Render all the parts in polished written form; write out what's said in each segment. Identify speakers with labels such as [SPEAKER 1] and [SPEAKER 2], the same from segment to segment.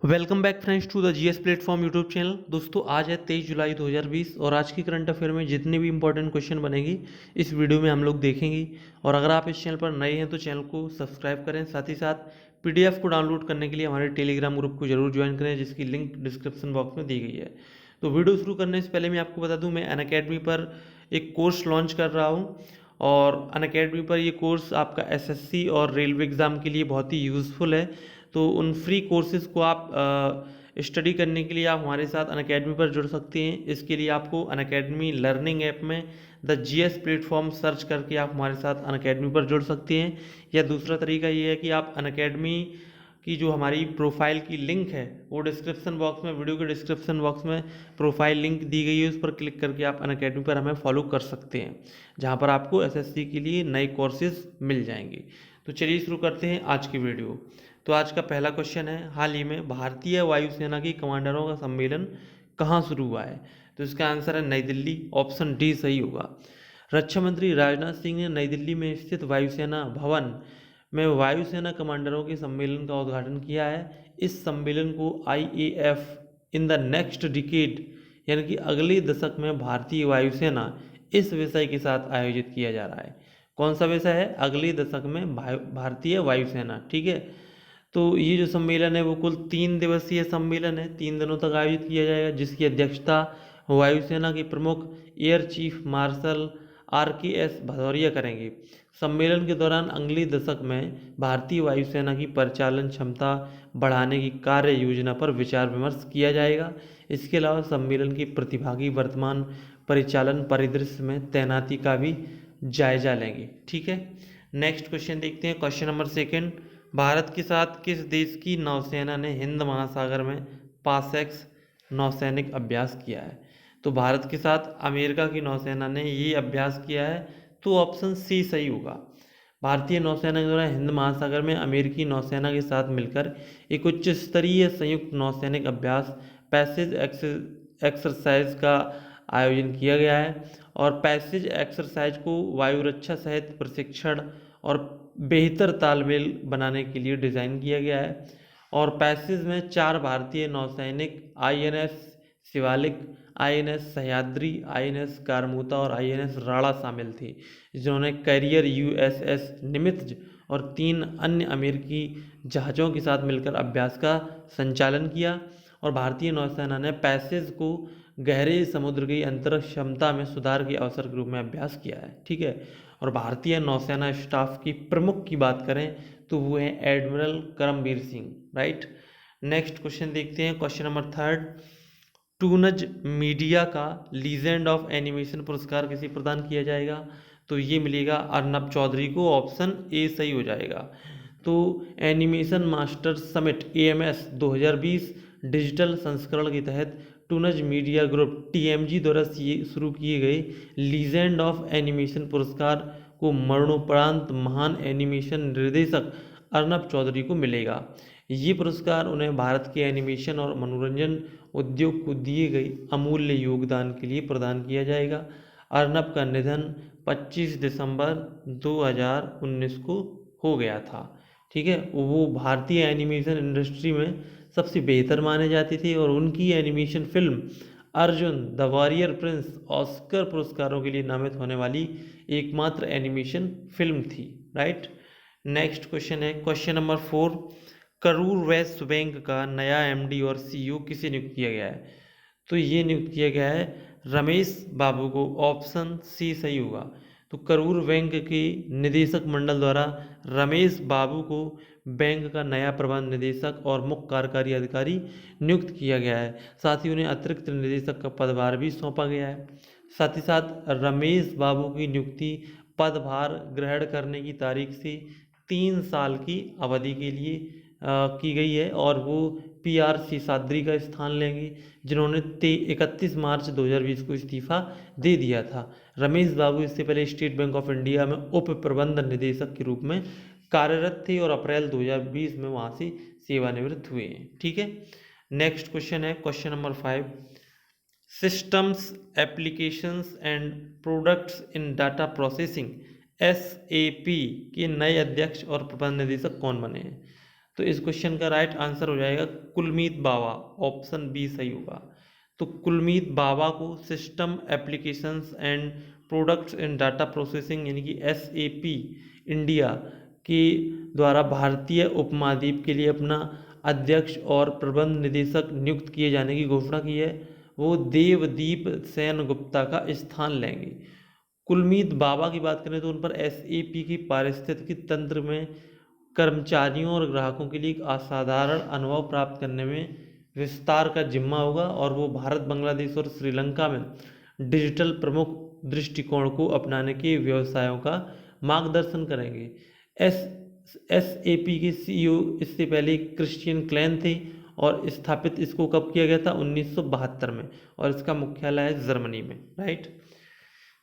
[SPEAKER 1] Welcome back friends to the GS platform YouTube channel. दोस्तों आज है 23 जुलाई 2020 और आज की करंट अफेयर में जितने भी इंपॉर्टेंट क्वेश्चन बनेंगे इस वीडियो में हम लोग देखेंगे। और अगर आप इस चैनल पर नए हैं तो चैनल को सब्सक्राइब करें, साथ ही साथ पीडीएफ को डाउनलोड करने के लिए हमारे टेलीग्राम ग्रुप को जरूर ज्वाइन करें, जिसकी लिंक डिस्क्रिप्शन बॉक्स में दी गई है। तो वीडियो शुरू करने से पहले मैं आपको बता दूँ, मैं अनअकैडमी पर एक कोर्स लॉन्च कर रहा हूँ और अनअकैडमी पर ये कोर्स आपका एसएससी और रेलवे एग्ज़ाम के लिए बहुत ही यूज़फुल है। तो उन फ्री कोर्सेज़ को आप स्टडी करने के लिए आप हमारे साथ अनअकैडमी पर जुड़ सकते हैं। इसके लिए आपको अनअकैडमी लर्निंग ऐप में द जीएस प्लेटफॉर्म सर्च करके आप हमारे साथ अनअकैडमी पर जुड़ सकते हैं। या दूसरा तरीका ये है कि आप अनअकैडमी की जो हमारी प्रोफाइल की लिंक है वो डिस्क्रिप्शन बॉक्स में, वीडियो के डिस्क्रिप्शन बॉक्स में प्रोफाइल लिंक दी गई है, उस पर क्लिक करके आप अनअकैडमी पर हमें फॉलो कर सकते हैं, जहाँ पर आपको एसएससी के लिए नए कोर्सेज मिल जाएंगे। तो चलिए शुरू करते हैं आज की वीडियो। तो आज का पहला क्वेश्चन है, हाल ही में भारतीय वायुसेना की कमांडरों का सम्मेलन कहाँ शुरू हुआ है? तो इसका आंसर है नई दिल्ली। ऑप्शन डी सही होगा। रक्षा मंत्री राजनाथ सिंह ने नई दिल्ली में स्थित वायुसेना भवन में वायुसेना कमांडरों के सम्मेलन का उद्घाटन किया है। इस सम्मेलन को IAF in the next decade यानी कि अगले दशक में भारतीय वायुसेना इस विषय के साथ आयोजित किया जा रहा है। कौन सा विषय है? अगले दशक में भारतीय वायुसेना। ठीक है। तो ये जो सम्मेलन है वो कुल 3 दिवसीय सम्मेलन है, 3 दिनों तक आयोजित किया जाएगा, जिसकी अध्यक्षता वायुसेना के प्रमुख air chief marshal RKS Bhadauria करेंगे। सम्मेलन के दौरान अगले दशक में भारतीय वायुसेना की परिचालन क्षमता बढ़ाने की कार्य योजना पर विचार विमर्श किया जाएगा। इसके अलावा सम्मेलन के प्रतिभागी वर्तमान परिचालन परिदृश्य में तैनाती का भी जायजा लेंगे। ठीक है। नेक्स्ट क्वेश्चन देखते हैं, क्वेश्चन नंबर सेकंड। भारत के साथ किस देश की नौसेना ने हिंद महासागर में पासेक्स नौसैनिक अभ्यास किया है? तो भारत के साथ अमेरिका की नौसेना ने ये अभ्यास किया है, तो ऑप्शन सी सही होगा। भारतीय नौसेना के द्वारा हिंद महासागर में अमेरिकी नौसेना के साथ मिलकर एक उच्च स्तरीय संयुक्त नौसैनिक अभ्यास पैसेज एक्सरसाइज का आयोजन किया गया है। और पैसेज एक्सरसाइज को वायु रक्षा सहित प्रशिक्षण और बेहतर तालमेल बनाने के लिए डिज़ाइन किया गया है। और पैसेज में 4 भारतीय नौसैनिक INS Shivalik, INS Sahyadri, INS कारमूता और INS राणा शामिल थे, जिन्होंने कैरियर USS निमित्ज और 3 अन्य अमेरिकी जहाज़ों के साथ मिलकर अभ्यास का संचालन किया। और भारतीय नौसेना ने पैसेज को गहरे समुद्र की अंतर क्षमता में सुधार के अवसर के रूप में अभ्यास किया है। ठीक है। और भारतीय नौसेना स्टाफ की प्रमुख की बात करें तो वो है admiral Karambir Singh. Right. Next question देखते हैं, क्वेश्चन नंबर थर्ड। टूनज मीडिया का लीजेंड ऑफ एनिमेशन पुरस्कार किसे प्रदान किया जाएगा? तो ये मिलेगा अर्नब चौधरी को। ऑप्शन ए सही हो जाएगा। तो animation master summit AMS 2020 digital संस्करण के तहत टूनज मीडिया ग्रुप TMG द्वारा शुरू किए गए लीजेंड ऑफ एनिमेशन पुरस्कार को मरणोपरांत महान एनिमेशन निर्देशक अर्नब चौधरी को मिलेगा। ये पुरस्कार उन्हें भारत के एनिमेशन और मनोरंजन उद्योग को दिए गए अमूल्य योगदान के लिए प्रदान किया जाएगा। अर्नब का निधन 25 दिसंबर 2019 को हो गया था। ठीक है। वो भारतीय एनिमेशन इंडस्ट्री में सबसे बेहतर माने जाते थे और उनकी animation film Arjun the warrior Prince Oscar पुरस्कारों के लिए नामित होने वाली एकमात्र एनिमेशन फिल्म थी। राइट। नेक्स्ट क्वेश्चन है, question number 4। Karur Vysya bank का नया MD और CEO किसे नियुक्त किया गया है? तो ये नियुक्त किया गया है रमेश बाबू को। ऑप्शन सी सही होगा। तो करूर बैंक के निदेशक मंडल द्वारा रमेश बाबू को बैंक का नया प्रबंध निदेशक और मुख्य कार्यकारी अधिकारी नियुक्त किया गया है। साथ ही उन्हें अतिरिक्त निदेशक का पदभार भी सौंपा गया है। साथ ही साथ रमेश बाबू की नियुक्ति पदभार ग्रहण करने की तारीख से 3 साल की अवधि के लिए की गई है और वो PR शेषाद्री का स्थान लेंगे, जिन्होंने 31 मार्च 2020 को इस्तीफा दे दिया था। रमेश बाबू इससे पहले स्टेट बैंक ऑफ इंडिया में उप प्रबंध निदेशक के रूप में कार्यरत थे और अप्रैल 2020 में वहाँ से सेवानिवृत्त हुए हैं। ठीक है। नेक्स्ट क्वेश्चन है, question number 5। Systems applications and products in data processing SAP के नए अध्यक्ष और प्रबंध निदेशक कौन बने हैं? तो इस क्वेश्चन का राइट आंसर हो जाएगा कुलमीत बावा, ऑप्शन बी सही होगा। तो कुलमीत बावा को system applications and products in data processing यानी कि SAP इंडिया के द्वारा भारतीय उपमहाद्वीप के लिए अपना अध्यक्ष और प्रबंध निदेशक नियुक्त किए जाने की घोषणा की है। वो देवदीप सेन गुप्ता का स्थान लेंगे। कुलमीत बाबा की बात करें तो उन पर SAP की पारिस्थितिकी तंत्र में कर्मचारियों और ग्राहकों के लिए एक असाधारण अनुभव प्राप्त करने में विस्तार का जिम्मा होगा, और वो भारत, बांग्लादेश और श्रीलंका में डिजिटल प्रमुख दृष्टिकोण को अपनाने के व्यवसायों का मार्गदर्शन करेंगे। SAP के CEO इससे पहले क्रिश्चियन क्लैन थे, और स्थापित इसको कब किया गया था? 1972 में, और इसका मुख्यालय है जर्मनी में। राइट,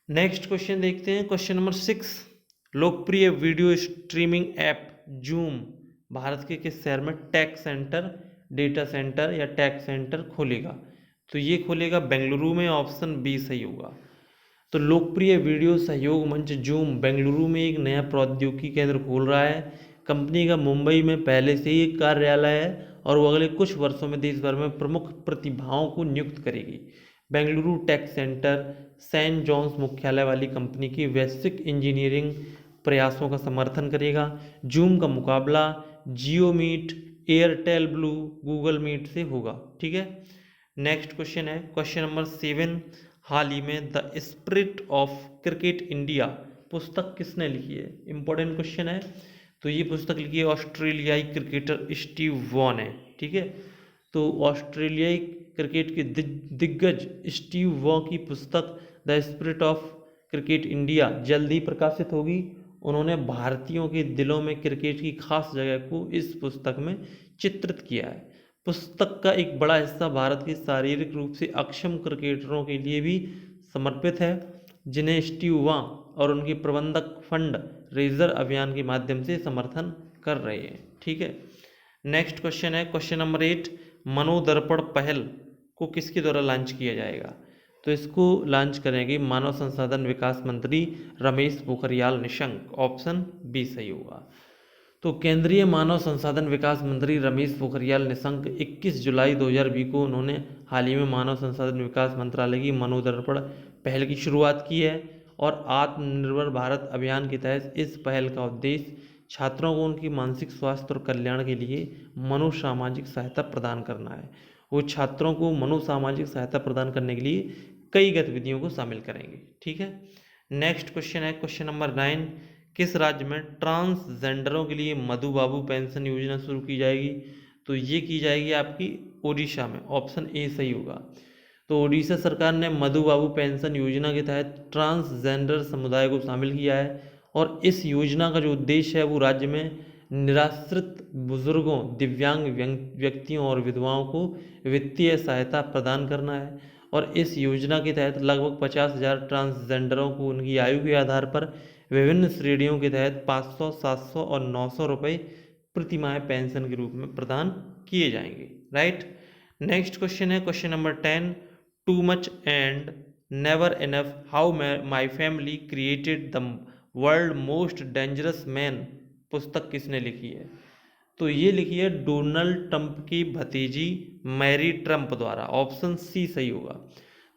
[SPEAKER 1] नेक्स्ट क्वेश्चन देखते हैं, क्वेश्चन नंबर 6। लोकप्रिय video streaming app zoom Bharat के किस शहर में टेक सेंटर, डेटा सेंटर या टेक सेंटर खोलेगा? तो ये खोलेगा बेंगलुरु में, ऑप्शन बी सही होगा। तो लोकप्रिय वीडियो सहयोग मंच जूम बेंगलुरु में एक नया प्रौद्योगिकी केंद्र खोल रहा है। कंपनी का मुंबई में पहले से ही एक कार्यालय है, और वो अगले कुछ वर्षों में देश भर में प्रमुख प्रतिभाओं को नियुक्त करेगी। Bengaluru tech centre St John's मुख्यालय वाली कंपनी की वैश्विक इंजीनियरिंग प्रयासों का समर्थन करेगा। जूम का मुकाबला Jio meet, Airtel blue, Google meet से होगा। ठीक है, नेक्स्ट क्वेश्चन है क्वेश्चन नंबर 7। हाल ही में the spirit of cricket India पुस्तक किसने लिखी है? इंपॉर्टेंट क्वेश्चन है। तो ये पुस्तक लिखी है ऑस्ट्रेलियाई क्रिकेटर स्टीव वॉ ने। ठीक है, तो ऑस्ट्रेलियाई क्रिकेट के दिग्गज स्टीव वॉ की पुस्तक the spirit of cricket India जल्द ही प्रकाशित होगी। उन्होंने भारतीयों के दिलों में क्रिकेट की खास जगह को इस पुस्तक में चित्रित किया है। पुस्तक का एक बड़ा हिस्सा भारत के शारीरिक रूप से अक्षम क्रिकेटरों के लिए भी समर्पित है, जिन्हें स्टीव वॉ और उनके प्रबंधक फंड रेजर अभियान के माध्यम से समर्थन कर रहे हैं। ठीक है, नेक्स्ट क्वेश्चन है क्वेश्चन नंबर 8। मनोदर्पण पहल को किसके द्वारा लॉन्च किया जाएगा? तो इसको लॉन्च करेंगे मानव संसाधन विकास मंत्री रमेश पोखरियाल निशंक, ऑप्शन बी सही होगा। तो केंद्रीय मानव संसाधन विकास मंत्री रमेश पोखरियाल निशंक 21 जुलाई 2020 को उन्होंने हाल ही में मानव संसाधन विकास मंत्रालय की मनोदर्पण पहल की शुरुआत की है, और आत्मनिर्भर भारत अभियान के तहत इस पहल का उद्देश्य छात्रों को उनकी मानसिक स्वास्थ्य और कल्याण के लिए मनोसामाजिक सहायता प्रदान करना है। वो छात्रों को मनोसामाजिक सहायता प्रदान करने के लिए कई गतिविधियों को शामिल करेंगे। ठीक है, नेक्स्ट क्वेश्चन है क्वेश्चन नंबर 9। किस राज्य में ट्रांसजेंडरों के लिए मधु बाबू पेंशन योजना शुरू की जाएगी? तो ये की जाएगी आपकी ओडिशा में, ऑप्शन ए सही होगा। तो ओडिशा सरकार ने मधु बाबू पेंशन योजना के तहत ट्रांसजेंडर समुदाय को शामिल किया है, और इस योजना का जो उद्देश्य है वो राज्य में निराश्रित बुजुर्गों, दिव्यांग व्यक्तियों और विधवाओं को वित्तीय सहायता प्रदान करना है। और इस योजना के तहत लगभग 50,000 ट्रांसजेंडरों को उनकी आयु के आधार पर विभिन्न श्रेणियों के तहत 500, 700 और 900 रुपये प्रति माह पेंशन के रूप में प्रदान किए जाएंगे। राइट, नेक्स्ट क्वेश्चन है question number 10। Too much and never enough how my family created the world most dangerous man पुस्तक किसने लिखी है? तो ये लिखी है डोनाल्ड ट्रंप की भतीजी मैरी ट्रंप द्वारा, ऑप्शन सी सही होगा।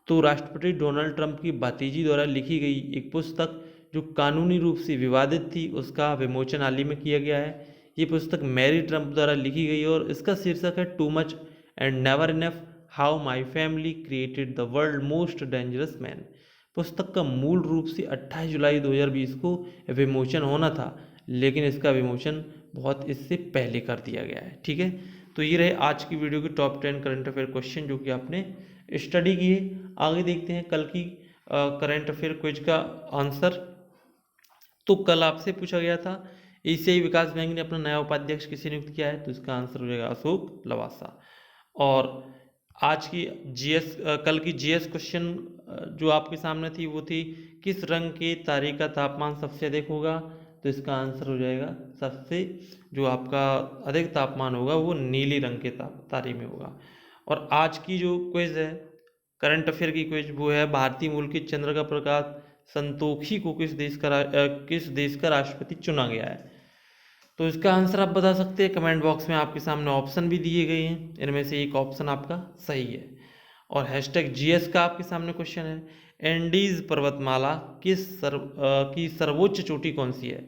[SPEAKER 1] तो राष्ट्रपति डोनाल्ड ट्रंप की भतीजी द्वारा लिखी गई एक पुस्तक जो कानूनी रूप से विवादित थी, उसका विमोचन हाल ही में किया गया है। ये पुस्तक मैरी ट्रंप द्वारा लिखी गई, और इसका शीर्षक है too much and never enough how my family created the world most dangerous man. पुस्तक का मूल रूप से 28 जुलाई 2020 को विमोचन होना था, लेकिन इसका विमोचन बहुत इससे पहले कर दिया गया है। ठीक है, तो ये रहे आज की वीडियो के टॉप 10 करंट अफेयर क्वेश्चन जो कि आपने स्टडी किए। आगे देखते हैं कल की करंट अफेयर क्विज का आंसर। तो कल आपसे पूछा गया था एशियाई विकास बैंक ने अपना नया उपाध्यक्ष किसे नियुक्त किया है? तो इसका आंसर हो जाएगा अशोक लवासा। और आज की कल की जीएस क्वेश्चन जो आपके सामने थी वो थी किस रंग के तारे का तापमान सबसे अधिक होगा? तो इसका आंसर हो जाएगा सबसे जो आपका अधिक तापमान होगा वो नीली रंग के तारे में होगा। और आज की जो क्विज है करंट अफेयर की क्विज वो है भारतीय मूल के चंद्रिका प्रकाश संतोखी को किस देश का राष्ट्रपति चुना गया है? तो इसका आंसर आप बता सकते हैं कमेंट बॉक्स में, आपके सामने ऑप्शन भी दिए गए हैं, इनमें से एक ऑप्शन आपका सही है। और हैशटैग जीएस का आपके सामने क्वेश्चन है, एंडीज पर्वतमाला की सर्वोच्च चोटी कौन सी है।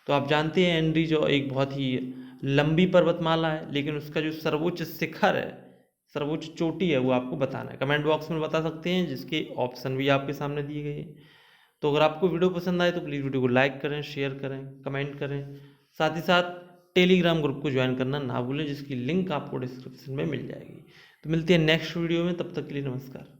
[SPEAKER 1] तो आप जानते हैं एंडीज जो एक बहुत ही लंबी पर्वतमाला है, लेकिन उसका जो सर्वोच्च शिखर है, सर्वोच्च चोटी है, वो आपको बताना है। कमेंट बॉक्स में बता सकते हैं, जिसके ऑप्शन भी आपके सामने दिए गए हैं। तो अगर आपको वीडियो पसंद आए तो प्लीज़ वीडियो को लाइक करें, शेयर करें, कमेंट करें। साथ ही साथ टेलीग्राम ग्रुप को ज्वाइन करना ना भूलें, जिसकी लिंक आपको डिस्क्रिप्शन में मिल जाएगी। तो मिलती है नेक्स्ट वीडियो में, तब तक के लिए नमस्कार।